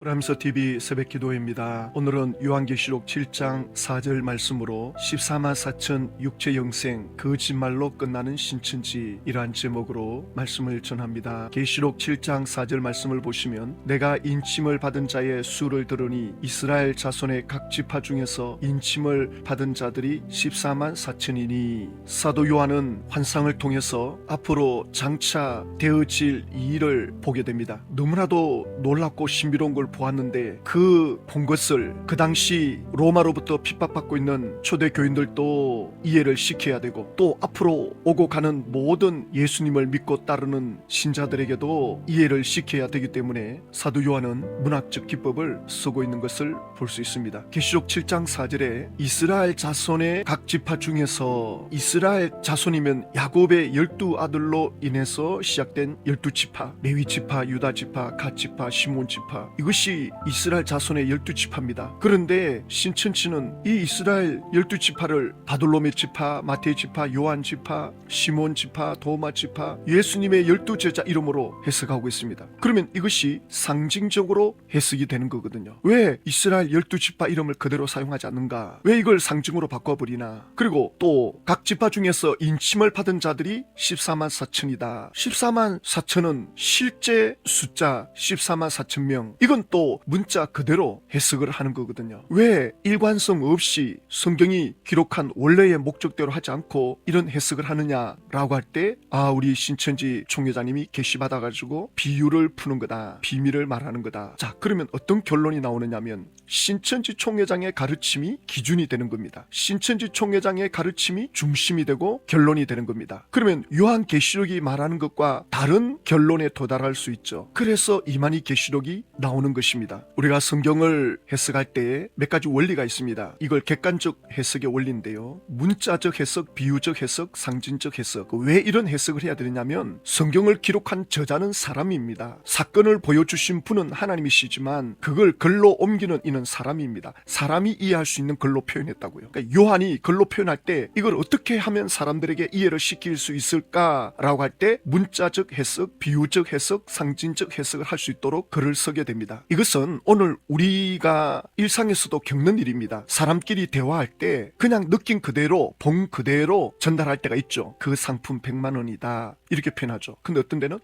프람서 TV 새벽 기도회입니다. 오늘은 요한계시록 7장 4절 말씀으로 14만 4천 육체 영생 거짓말로 끝나는 신천지이란 제목으로 말씀을 전합니다. 계시록 7장 4절 말씀을 보시면 내가 인침을 받은 자의 수를 들으니 이스라엘 자손의 각 지파 중에서 인침을 받은 자들이 14만 4천이니 사도 요한은 환상을 통해서 앞으로 장차 되어질 이 일을 보게 됩니다. 너무나도 놀랍고 신비로운 걸 보았는데 그 본 것을 그 당시 로마로부터 핍박받고 있는 초대 교인들도 이해를 시켜야 되고 또 앞으로 오고 가는 모든 예수님을 믿고 따르는 신자들에게도 이해를 시켜야 되기 때문에 사도 요한은 문학적 기법을 쓰고 있는 것을 볼 수 있습니다. 계시록 7장 4절에 이스라엘 자손의 각 지파 중에서 이스라엘 자손이면 야곱의 12아들로 인해서 시작된 12지파 레위 지파, 유다 지파, 갓 지파, 시몬 지파 이것이 이스라엘 자손의 12지파입니다. 그런데 신천지는 이 이스라엘 12지파를 바돌로메 지파, 마태 지파, 요한 지파, 시몬 지파, 도마 지파, 예수님의 12제자 이름으로 해석하고 있습니다. 그러면 이것이 상징적으로 해석이 되는 거거든요. 왜 이스라엘 12지파 이름을 그대로 사용하지 않는가? 왜 이걸 상징으로 바꿔버리나? 그리고 또 각 지파 중에서 인침을 받은 자들이 14만 4천이다. 14만 4천은 실제 숫자 14만 4천 명. 이건 또 문자 그대로 해석을 하는 거거든요. 왜 일관성 없이 성경이 기록한 원래의 목적대로 하지 않고 이런 해석을 하느냐라고 할 때 우리 신천지 총회장님이 계시받아가지고 비유를 푸는 거다. 비밀을 말하는 거다. 자, 그러면 어떤 결론이 나오느냐면 신천지 총회장의 가르침이 기준이 되는 겁니다. 신천지 총회장의 가르침이 중심이 되고 결론이 되는 겁니다. 그러면 요한계시록이 말하는 것과 다른 결론에 도달할 수 있죠. 그래서 이만희 계시록이 나오는 것입니다. 우리가 성경을 해석할 때에 몇 가지 원리가 있습니다. 이걸 객관적 해석의 원리인데요. 문자적 해석, 비유적 해석, 상징적 해석. 왜 이런 해석을 해야 되느냐면 성경을 기록한 저자는 사람입니다. 사건을 보여주신 분은 하나님이시지만 그걸 글로 옮기는 이는 사람입니다. 사람이 이해할 수 있는 글로 표현했다고요. 그러니까 요한이 글로 표현할 때 이걸 어떻게 하면 사람들에게 이해를 시킬 수 있을까라고 할 때 문자적 해석, 비유적 해석, 상징적 해석을 할 수 있도록 글을 쓰게 됩니다. 이것은 오늘 우리가 일상에서도 겪는 일입니다. 사람끼리 대화할 때 그냥 느낀 그대로 본 그대로 전달할 때가 있죠. 그 상품 100만 원이다 이렇게 표현하죠. 근데 어떤 데는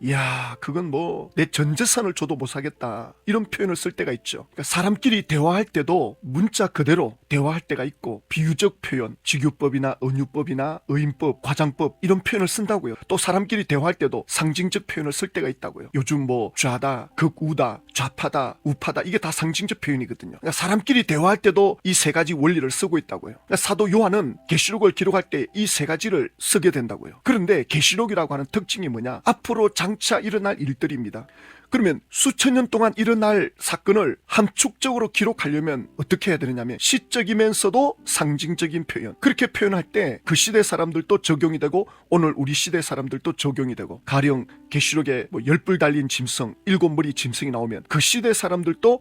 그건 뭐 내 전 재산을 줘도 못 사겠다 이런 표현을 쓸 때가 있죠. 그러니까 사람끼리 대화할 때도 문자 그대로 대화할 때가 있고 비유적 표현, 직유법이나 은유법이나 의인법, 과장법 이런 표현을 쓴다고요. 또 사람끼리 대화할 때도 상징적 표현을 쓸 때가 있다고요. 요즘 뭐 좌다, 극우다, 좌파다, 우파다 이게 다 상징적 표현이거든요. 그러니까 사람끼리 대화할 때도 이 세 가지 원리를 쓰고 있다고요. 그러니까 사도 요한은 계시록을 기록할 때 이 세 가지를 쓰게 된다고요. 그런데 계시록이라고 하는 특징이 뭐냐? 앞으로 장차 일어날 일들입니다. 그러면 수천 년 동안 일어날 사건을 함축적으로 기록하려면 어떻게 해야 되느냐면 시적이면서도 상징적인 표현, 그렇게 표현할 때 그 시대 사람들도 적용이 되고 오늘 우리 시대 사람들도 적용이 되고, 가령 계시록에 뭐 10뿔 달린 짐승, 7머리 짐승이 나오면 그 시대 사람들도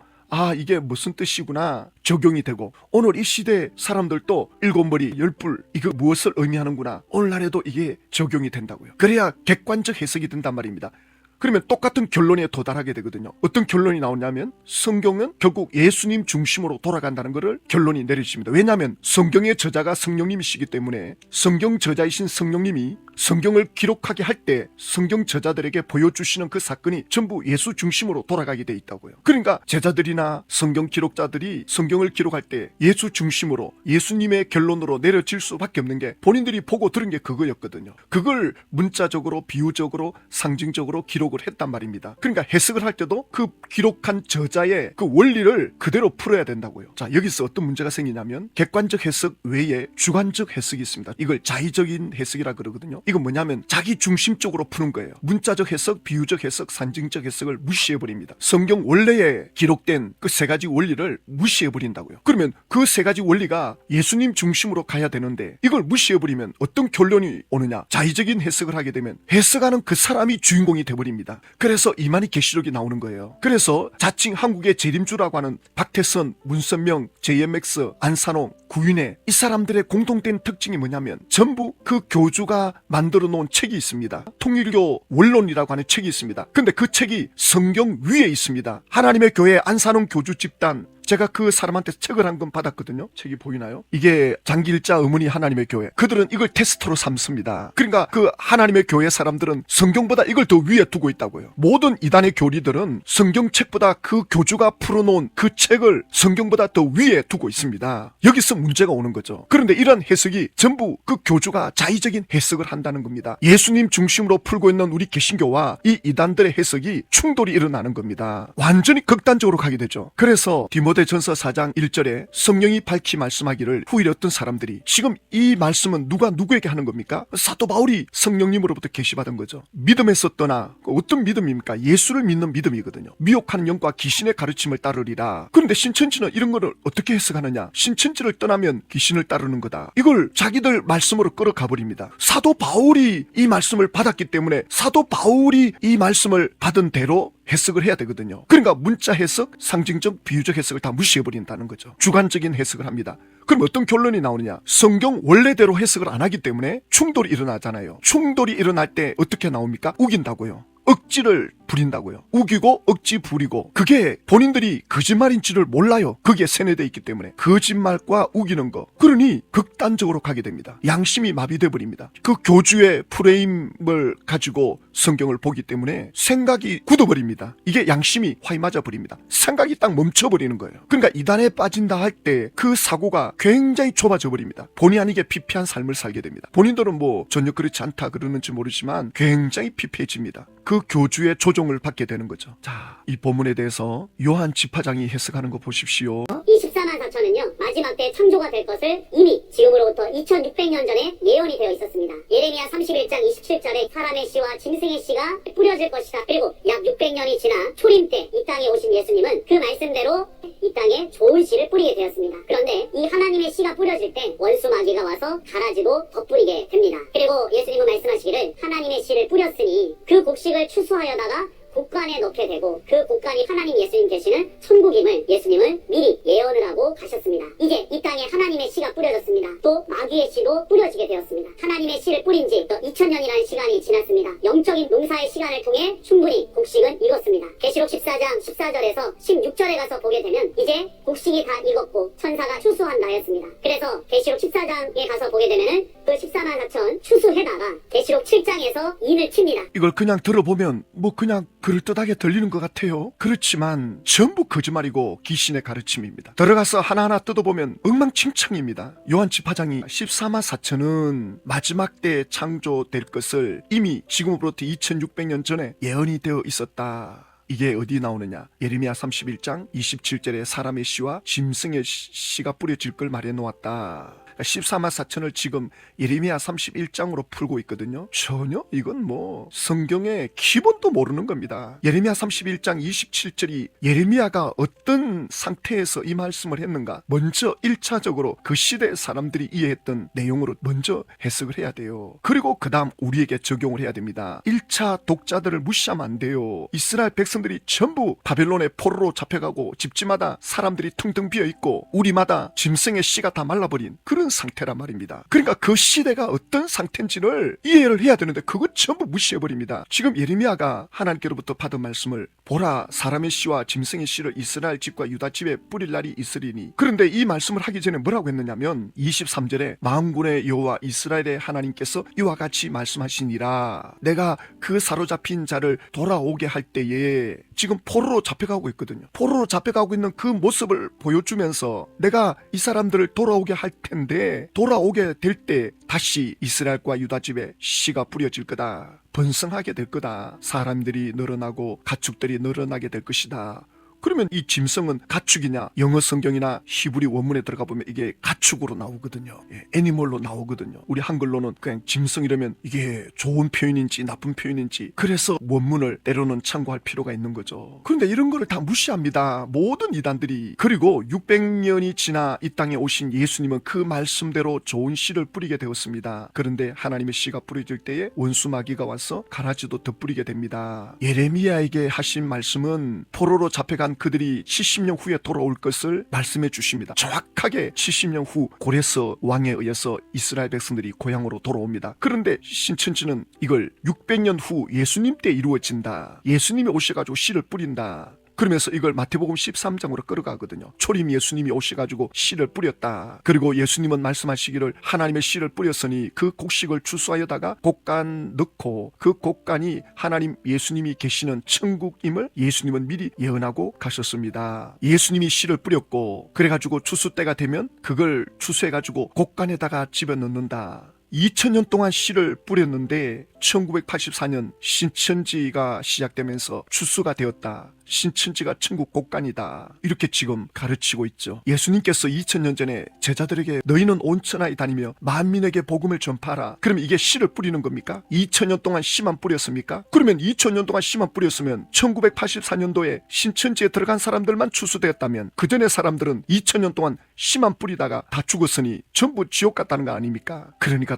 이게 무슨 뜻이구나 적용이 되고, 오늘 이 시대 사람들도 7머리 10뿔 이거 무엇을 의미하는구나 오늘날에도 이게 적용이 된다고요. 그래야 객관적 해석이 된단 말입니다. 그러면 똑같은 결론에 도달하게 되거든요. 어떤 결론이 나오냐면 성경은 결국 예수님 중심으로 돌아간다는 것을 결론이 내려집니다. 왜냐하면 성경의 저자가 성령님이시기 때문에 성경 저자이신 성령님이 성경을 기록하게 할 때 성경 저자들에게 보여주시는 그 사건이 전부 예수 중심으로 돌아가게 돼 있다고요. 그러니까 제자들이나 성경 기록자들이 성경을 기록할 때 예수 중심으로 예수님의 결론으로 내려질 수밖에 없는 게 본인들이 보고 들은 게 그거였거든요. 그걸 문자적으로 비유적으로 상징적으로 기록을 했단 말입니다. 그러니까 해석을 할 때도 그 기록한 저자의 그 원리를 그대로 풀어야 된다고요. 자, 여기서 어떤 문제가 생기냐면 객관적 해석 외에 주관적 해석이 있습니다. 이걸 자의적인 해석이라 그러거든요. 이건 뭐냐면 자기 중심적으로 푸는 거예요. 문자적 해석, 비유적 해석, 상징적 해석을 무시해버립니다. 성경 원래에 기록된 그 세 가지 원리를 무시해버린다고요. 그러면 그 세 가지 원리가 예수님 중심으로 가야 되는데 이걸 무시해버리면 어떤 결론이 오느냐? 자의적인 해석을 하게 되면 해석하는 그 사람이 주인공이 돼버립니다. 때문입니다. 그래서 이만희 계시록이 나오는 거예요. 그래서 자칭 한국의 재림주라고 하는 박태선, 문선명, JMX, 안산홍, 구윤회, 이 사람들의 공통된 특징이 뭐냐면 전부 그 교주가 만들어 놓은 책이 있습니다. 통일교 원론이라고 하는 책이 있습니다. 근데 그 책이 성경 위에 있습니다. 하나님의 교회 안산홍 교주 집단, 제가 그 사람한테 책을 한 권 받았거든요. 책이 보이나요? 이게 장기일자 어머니 하나님의 교회. 그들은 이걸 테스트로 삼습니다. 그러니까 그 하나님의 교회 사람들은 성경보다 이걸 더 위에 두고 있다고요. 모든 이단의 교리들은 성경책보다 그 교주가 풀어놓은 그 책을 성경보다 더 위에 두고 있습니다. 여기서 문제가 오는 거죠. 그런데 이런 해석이 전부 그 교주가 자의적인 해석을 한다는 겁니다. 예수님 중심으로 풀고 있는 우리 개신교와 이 이단들의 해석이 충돌이 일어나는 겁니다. 완전히 극단적으로 가게 되죠. 그래서 디모데전서 4장 1절에 성령이 밝히 말씀하기를 후일에 어떤 사람들이, 지금 이 말씀은 누가 누구에게 하는 겁니까? 사도 바울이 성령님으로부터 계시받은 거죠. 믿음에서 떠나, 어떤 믿음입니까? 예수를 믿는 믿음이거든요. 미혹하는 영과 귀신의 가르침을 따르리라. 그런데 신천지는 이런 거를 어떻게 해석하느냐? 신천지를 떠나면 귀신을 따르는 거다. 이걸 자기들 말씀으로 끌어가 버립니다. 사도 바울이 이 말씀을 받았기 때문에 사도 바울이 이 말씀을 받은 대로 해석을 해야 되거든요. 그러니까 문자 해석, 상징적, 비유적 해석을 다 무시해버린다는 거죠. 주관적인 해석을 합니다. 그럼 어떤 결론이 나오느냐? 성경 원래대로 해석을 안 하기 때문에 충돌이 일어나잖아요. 충돌이 일어날 때 어떻게 나옵니까? 우긴다고요. 억지를 부린다고요. 우기고 억지 부리고, 그게 본인들이 거짓말인지를 몰라요. 그게 세뇌되어 있기 때문에 거짓말과 우기는 거, 그러니 극단적으로 가게 됩니다. 양심이 마비돼 버립니다. 그 교주의 프레임을 가지고 성경을 보기 때문에 생각이 굳어버립니다. 이게 양심이 화이 맞아 버립니다. 생각이 딱 멈춰버리는 거예요. 그러니까 이단에 빠진다 할 때 그 사고가 굉장히 좁아져 버립니다. 본의 아니게 피폐한 삶을 살게 됩니다. 본인들은 뭐 전혀 그렇지 않다 그러는지 모르지만 굉장히 피폐해집니다. 그 교주의 조종을 받게 되는 거죠. 자, 이 본문에 대해서 요한 집화장이 해석하는 거 보십시오. 이 14만 4천은요, 마지막 때 창조가 될 것을 이미 지금으로부터 2600년 전에 예언이 되어 있었습니다. 예레미야 31장 27절에 사람의 씨와 짐승의 씨가 뿌려질 것이다. 그리고 약 600년이 지나 초림 때 이 땅에 오신 예수님은 그 말씀대로 이 땅에 좋은 씨를 뿌리게 되었습니다. 그런데 이 하나님의 씨가 뿌려질 때 원수 마귀가 와서 가라지도 덧뿌리게 됩니다. 그리고 예수님은 말씀하시기를 하나님의 씨를 뿌렸으니 그 곡식을 추수하여다가 곡간에 넣게 되고, 그 곡간이 하나님 예수님 계시는 천국임을 예수님은 미리 예언을 하고 가셨습니다. 이제 이 땅에 하나님의 씨가 뿌려졌습니다. 또 마귀의 씨도 뿌려지게 되었습니다. 하나님의 씨를 뿌린 지 2000년이라는 시간이 지났습니다. 영적인 농사의 시간을 통해 충분히 곡식은 익었습니다. 계시록 14장 14절에서 16절에 가서 보게 되면 이제 곡식이 다 익었고 천사가 추수한다 했습니다. 그래서 계시록 14장에 가서 보게 되면은 그 14만 4천 추수해다가 계시록 7장에서 인을 칩니다. 이걸 그냥 들어보면 뭐 그냥 그럴듯하게 들리는 것 같아요. 그렇지만 전부 거짓말이고 귀신의 가르침입니다. 들어가서 하나하나 뜯어보면 엉망진창입니다. 요한 집화장이 14만 4천은 마지막 때 창조될 것을 이미 지금으로부터 2600년 전에 예언이 되어 있었다. 이게 어디 나오느냐? 예레미야 31장 27절에 사람의 씨와 짐승의 씨가 뿌려질 걸 말해 놓았다. 14만 4천을 지금 예레미야 31장으로 풀고 있거든요. 전혀 이건 뭐 성경의 기본도 모르는 겁니다. 예레미야 31장 27절이 예레미야가 어떤 상태에서 이 말씀을 했는가, 먼저 1차적으로 그 시대 사람들이 이해했던 내용으로 먼저 해석을 해야 돼요. 그리고 그 다음 우리에게 적용을 해야 됩니다. 1차 독자들을 무시하면 안 돼요. 이스라엘 백성들이 전부 바벨론의 포로로 잡혀가고 집집마다 사람들이 퉁퉁 비어있고 우리마다 짐승의 씨가 다 말라버린 그런 상태란 말입니다. 그러니까 그 시대가 어떤 상태인지를 이해를 해야 되는데 그거 전부 무시해버립니다. 지금 예레미야가 하나님께로부터 받은 말씀을 보라, 사람의 씨와 짐승의 씨를 이스라엘 집과 유다 집에 뿌릴 날이 있으리니. 그런데 이 말씀을 하기 전에 뭐라고 했느냐면 23절에 만군의 여호와 이스라엘의 하나님께서 이와 같이 말씀하시니라. 내가 그 사로잡힌 자를 돌아오게 할 때에, 지금 포로로 잡혀가고 있거든요. 포로로 잡혀가고 있는 그 모습을 보여주면서 내가 이 사람들을 돌아오게 할 텐데, 돌아오게 될 때 다시 이스라엘과 유다 집에 씨가 뿌려질 거다. 번성하게 될 거다. 사람들이 늘어나고 가축들이 늘어나게 될 것이다. 그러면 이 짐승은 가축이냐? 영어 성경이나 히브리 원문에 들어가 보면 이게 가축으로 나오거든요. 애니멀로 나오거든요. 우리 한글로는 그냥 짐승 이러면 이게 좋은 표현인지 나쁜 표현인지, 그래서 원문을 때로는 참고할 필요가 있는 거죠. 그런데 이런 거를 다 무시합니다. 모든 이단들이. 그리고 600년이 지나 이 땅에 오신 예수님은 그 말씀대로 좋은 씨를 뿌리게 되었습니다. 그런데 하나님의 씨가 뿌려질 때에 원수 마귀가 와서 가라지도 덧뿌리게 됩니다. 예레미야에게 하신 말씀은 포로로 잡혀간 그들이 70년 후에 돌아올 것을 말씀해 주십니다. 정확하게 70년 후 고레스 왕에 의해서 이스라엘 백성들이 고향으로 돌아옵니다. 그런데 신천지는 이걸 600년 후 예수님 때 이루어진다, 예수님이 오셔가지고 씨를 뿌린다, 그러면서 이걸 마태복음 13장으로 끌어가거든요. 초림 예수님이 오셔가지고 씨를 뿌렸다. 그리고 예수님은 말씀하시기를 하나님의 씨를 뿌렸으니 그 곡식을 추수하여다가 곡간 넣고, 그 곡간이 하나님 예수님이 계시는 천국임을 예수님은 미리 예언하고 가셨습니다. 예수님이 씨를 뿌렸고, 그래가지고 추수 때가 되면 그걸 추수해가지고 곡간에다가 집어넣는다. 2000년 동안 씨를 뿌렸는데 1984년 신천지가 시작되면서 추수가 되었다. 신천지가 천국 곡간이다. 이렇게 지금 가르치고 있죠. 예수님께서 2000년 전에 제자들에게 너희는 온 천하에 다니며 만민에게 복음을 전파하라. 그러면 이게 씨를 뿌리는 겁니까? 2000년 동안 씨만 뿌렸습니까? 그러면 2000년 동안 씨만 뿌렸으면 1984년도에 신천지에 들어간 사람들만 추수되었다면 그 전에 사람들은 2000년 동안 씨만 뿌리다가 다 죽었으니 전부 지옥 갔다는 거 아닙니까? 그러니까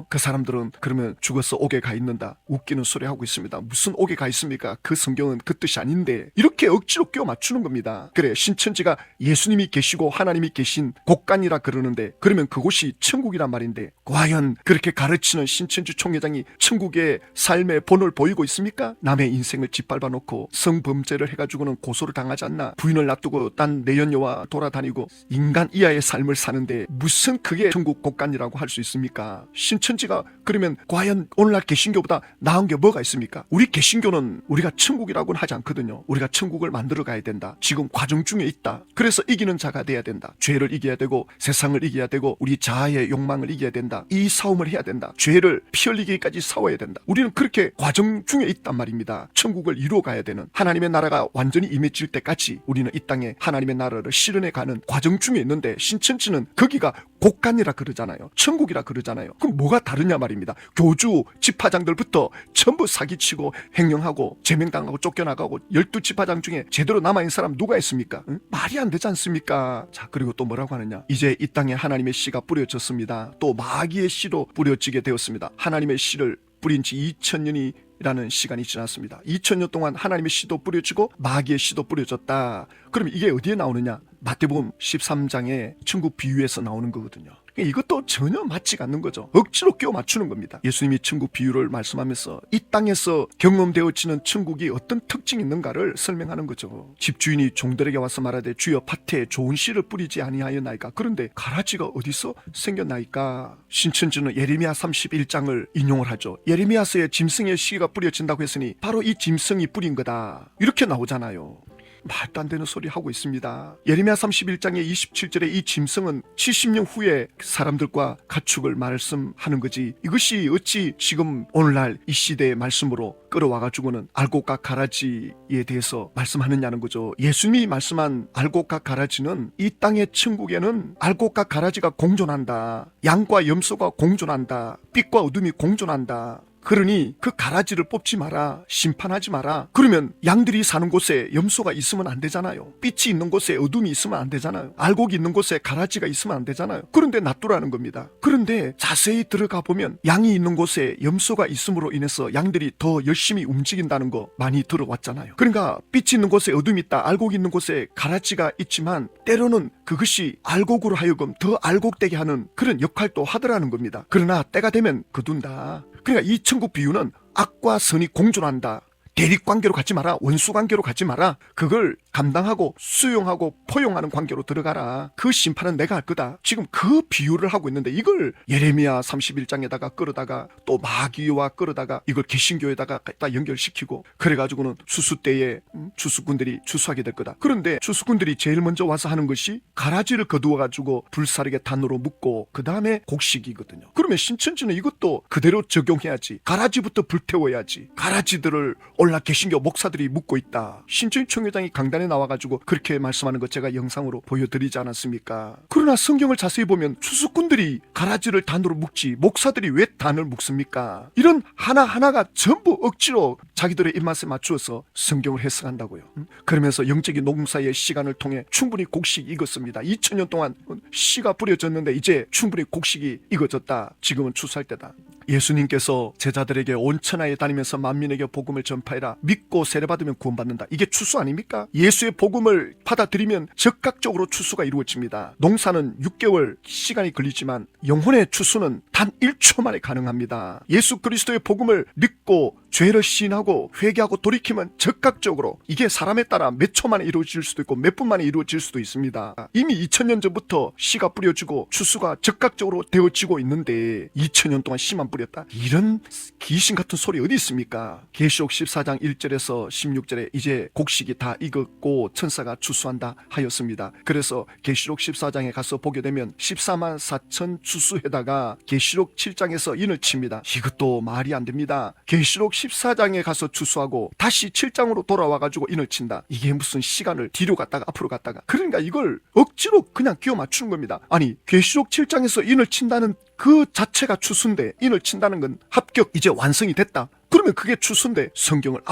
그 사람들은 그러면 죽어서 옥에 가 있는다, 웃기는 소리 하고 있습니다. 무슨 옥에 가 있습니까? 그 성경은 그 뜻이 아닌데 이렇게 억지로 껴 맞추는 겁니다. 그래, 신천지가 예수님이 계시고 하나님이 계신 곡간이라 그러는데, 그러면 그곳이 천국이란 말인데, 과연 그렇게 가르치는 신천지 총회장이 천국의 삶의 본을 보이고 있습니까? 남의 인생을 짓밟아 놓고 성범죄를 해가지고는 고소를 당하지 않나? 부인을 놔두고 딴 내연녀와 돌아다니고 인간 이하의 삶을 사는데 무슨 그게 천국 곡간이라고 할 수 있습니까? 신천지가 그러면 과연 오늘날 개신교보다 나은 게 뭐가 있습니까? 우리 개신교는 우리가 천국이라고는 하지 않거든요. 우리가 천국을 만들어 가야 된다. 지금 과정 중에 있다. 그래서 이기는 자가 돼야 된다. 죄를 이겨야 되고 세상을 이겨야 되고 우리 자아의 욕망을 이겨야 된다. 이 싸움을 해야 된다. 죄를 피 흘리기까지 싸워야 된다. 우리는 그렇게 과정 중에 있단 말입니다. 천국을 이루어 가야 되는, 하나님의 나라가 완전히 임해질 때까지 우리는 이 땅에 하나님의 나라를 실현해 가는 과정 중에 있는데, 신천지는 거기가 곡간이라 그러잖아요. 천국이라 그러잖아요. 그럼 뭐가 다르냐 말입니다. 교주 지파장들부터 전부 사기치고 횡령하고 제명당하고 쫓겨나가고 12지파장 중에 제대로 남아있는 사람 누가 있습니까? 응? 말이 안 되지 않습니까? 자, 그리고 또 뭐라고 하느냐, 이제 이 땅에 하나님의 씨가 뿌려졌습니다. 또 마귀의 씨도 뿌려지게 되었습니다. 하나님의 씨를 뿌린 지 2000년이 라는 시간이 지났습니다. 2000년 동안 하나님의 씨도 뿌려지고 마귀의 씨도 뿌려졌다. 그럼 이게 어디에 나오느냐? 마태복음 13장의 천국 비유에서 나오는 거거든요. 이것도 전혀 맞지가 않는 거죠. 억지로 끼워 맞추는 겁니다. 예수님이 천국 비유를 말씀하면서 이 땅에서 경험되어지는 천국이 어떤 특징이 있는가를 설명하는 거죠. 집주인이 종들에게 와서 말하되 주여 밭에 좋은 씨를 뿌리지 아니하였나이까? 그런데 가라지가 어디서 생겼나이까? 신천지는 예레미야 31장을 인용을 하죠. 예레미야서에 짐승의 씨가 뿌려진다고 했으니 바로 이 짐승이 뿌린 거다, 이렇게 나오잖아요. 말도 안 되는 소리 하고 있습니다. 예레미야 31장의 27절에 이 짐승은 70년 후에 사람들과 가축을 말씀하는 거지, 이것이 어찌 지금 오늘날 이 시대의 말씀으로 끌어와가지고는 알곡과 가라지에 대해서 말씀하느냐는 거죠. 예수님이 말씀한 알곡과 가라지는 이 땅의 천국에는 알곡과 가라지가 공존한다. 양과 염소가 공존한다. 빛과 어둠이 공존한다. 그러니 그 가라지를 뽑지 마라, 심판하지 마라. 그러면 양들이 사는 곳에 염소가 있으면 안 되잖아요. 빛이 있는 곳에 어둠이 있으면 안 되잖아요. 알곡이 있는 곳에 가라지가 있으면 안 되잖아요. 그런데 놔두라는 겁니다. 그런데 자세히 들어가 보면 양이 있는 곳에 염소가 있음으로 인해서 양들이 더 열심히 움직인다는 거 많이 들어왔잖아요. 그러니까 빛이 있는 곳에 어둠이 있다, 알곡이 있는 곳에 가라지가 있지만 때로는 그것이 알곡으로 하여금 더 알곡되게 하는 그런 역할도 하더라는 겁니다. 그러나 때가 되면 거둔다. 그러니까 이 천국 비유는 악과 선이 공존한다. 대립관계로 가지 마라. 원수관계로 가지 마라. 그걸 감당하고 수용하고 포용하는 관계로 들어가라. 그 심판은 내가 할 거다. 지금 그 비유를 하고 있는데 이걸 예레미야 31장에다가 끌어다가 또 마귀와 끌어다가 이걸 개신교에다가 딱 연결시키고 그래가지고는 추수 때에 추수꾼들이 추수하게 될 거다. 그런데 추수꾼들이 제일 먼저 와서 하는 것이 가라지를 거두어가지고 불사르게 단으로 묶고 그 다음에 곡식이거든요. 그러면 신천지는 이것도 그대로 적용해야지. 가라지부터 불태워야지. 가라지들을 올라 개신교 목사들이 묻고 있다. 신천지 총회장이 강단 시간에 나와가지고 그렇게 말씀하는 것 제가 영상으로 보여드리지 않았습니까? 그러나 성경을 자세히 보면 추수꾼들이 가라지를 단으로 묶지 목사들이 왜 단을 묶습니까? 이런 하나하나가 전부 억지로 자기들의 입맛에 맞추어서 성경을 해석한다고요. 그러면서 영적인 농사의 시간을 통해 충분히 곡식이 익었습니다. 2000년 동안 씨가 뿌려졌는데 이제 충분히 곡식이 익어졌다. 지금은 추수할 때다. 예수님께서 제자들에게 온 천하에 다니면서 만민에게 복음을 전파해라. 믿고 세례받으면 구원받는다. 이게 추수 아닙니까? 예수의 복음을 받아들이면 즉각적으로 추수가 이루어집니다. 농사는 6개월 시간이 걸리지만 영혼의 추수는 단 1초 만에 가능합니다. 예수 그리스도의 복음을 믿고 죄를 시인하고 회개하고 돌이키면 즉각적으로, 이게 사람에 따라 몇 초 만에 이루어질 수도 있고 몇 분 만에 이루어질 수도 있습니다. 이미 2000년 전부터 씨가 뿌려지고 추수가 즉각적으로 되어지고 있는데 2000년 동안 씨만 뿌렸다. 이런 귀신 같은 소리 어디 있습니까? 계시록 14장 1절에서 16절에 이제 곡식이 다 익었고 천사가 추수한다 하였습니다. 그래서 계시록 14장에 가서 보게 되면 14만 4천 추수에다가 계시록 7장에서 인을 칩니다. 이것도 말이 안 됩니다. 계시록 14장에 가서 추수하고 다시 7장으로 돌아와가지고 인을 친다. 이게 무슨 시간을 뒤로 갔다가 앞으로 갔다가, 그러니까 이걸 억지로 그냥 끼워 맞추는 겁니다. 아니 계시록 7장에서 인을 친다는 그 자체가 추수인데, 인을 친다는 건 합격, 이제 완성이 됐다. 그러면 그게 추수인데 성경을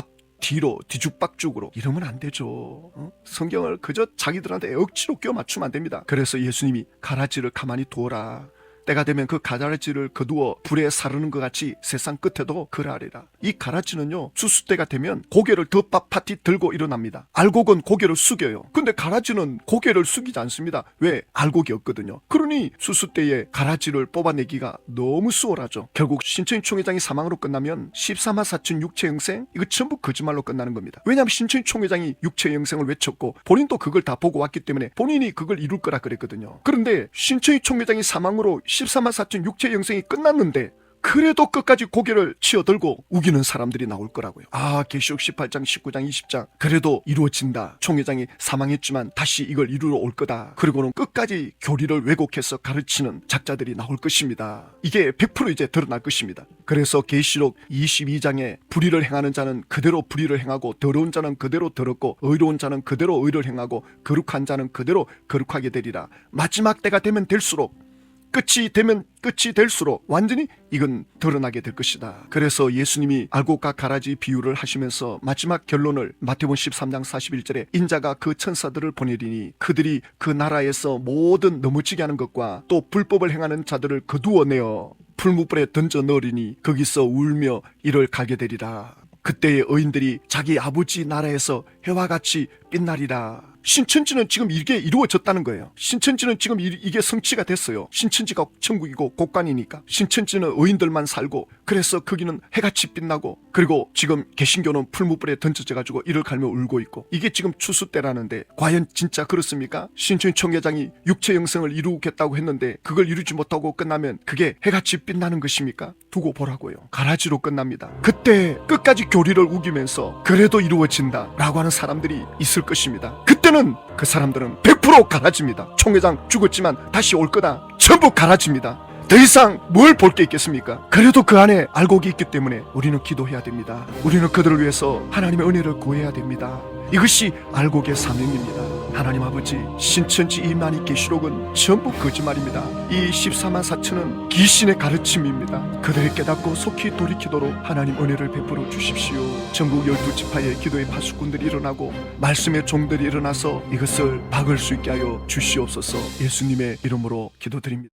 뒤로 뒤죽박죽으로 이러면 안 되죠. 성경을 그저 자기들한테 억지로 끼워 맞추면 안 됩니다. 그래서 예수님이 가라지를 가만히 두어라. 때가 되면 그 가라지를 거두어 불에 사르는 것 같이 세상 끝에도 그러하리라. 이 가라지는요, 추수 때가 되면 고개를 더 빳빳이 들고 일어납니다. 알곡은 고개를 숙여요. 근데 가라지는 고개를 숙이지 않습니다. 왜? 알곡이 없거든요. 그러니 추수 때에 가라지를 뽑아내기가 너무 수월하죠. 결국 신천지 총회장이 사망으로 끝나면 14만 4천 육체 영생, 이거 전부 거짓말로 끝나는 겁니다. 왜냐하면 신천지 총회장이 육체 영생을 외쳤고 본인도 그걸 다 보고 왔기 때문에 본인이 그걸 이룰 거라 그랬거든요. 그런데 신천지 총회장이 사망으로 14만 4천 육체 영생이 끝났는데 그래도 끝까지 고개를 치어들고 우기는 사람들이 나올 거라고요. 계시록 18장, 19장, 20장 그래도 이루어진다. 총회장이 사망했지만 다시 이걸 이루러 올 거다. 그리고는 끝까지 교리를 왜곡해서 가르치는 작자들이 나올 것입니다. 이게 100% 이제 드러날 것입니다. 그래서 계시록 22장에 불의를 행하는 자는 그대로 불의를 행하고 더러운 자는 그대로 더럽고 의로운 자는 그대로 의를 행하고 거룩한 자는 그대로 거룩하게 되리라. 마지막 때가 되면 될수록, 끝이 되면 끝이 될수록 완전히 이건 드러나게 될 것이다. 그래서 예수님이 알곡과 가라지 비유를 하시면서 마지막 결론을 마태복음 13장 41절에 인자가 그 천사들을 보내리니 그들이 그 나라에서 모든 넘어지게 하는 것과 또 불법을 행하는 자들을 거두어내어 풀무불에 던져 넣으리니 거기서 울며 이를 가게 되리라. 그때의 의인들이 자기 아버지 나라에서 해와 같이 빛나리라. 신천지는 지금 이게 이루어졌다는 거예요. 신천지는 지금 이게 성취가 됐어요. 신천지가 천국이고 곳간이니까. 신천지는 의인들만 살고, 그래서 거기는 해같이 빛나고, 그리고 지금 개신교는 풀무불에 던져져가지고 이를 갈며 울고 있고, 이게 지금 추수 때라는데 과연 진짜 그렇습니까? 신천지 총회장이 육체 영생을 이루겠다고 했는데 그걸 이루지 못하고 끝나면 그게 해같이 빛나는 것입니까? 두고 보라고요. 가라지로 끝납니다. 그때 끝까지 교리를 우기면서 그래도 이루어진다 라고 하는 사람들이 있을 것입니다. 그때는 그 사람들은 100% 가라집니다. 총회장 죽었지만 다시 올 거다. 전부 가라집니다. 더 이상 뭘 볼 게 있겠습니까? 그래도 그 안에 알곡이 있기 때문에 우리는 기도해야 됩니다. 우리는 그들을 위해서 하나님의 은혜를 구해야 됩니다. 이것이 알곡의 사명입니다. 하나님 아버지, 신천지 이만희 계시록은 전부 거짓말입니다. 이 14만 4천은 귀신의 가르침입니다. 그들이 깨닫고 속히 돌이키도록 하나님 은혜를 베풀어 주십시오. 전국 12지파의 기도의 파수꾼들이 일어나고 말씀의 종들이 일어나서 이것을 막을 수 있게 하여 주시옵소서. 예수님의 이름으로 기도드립니다.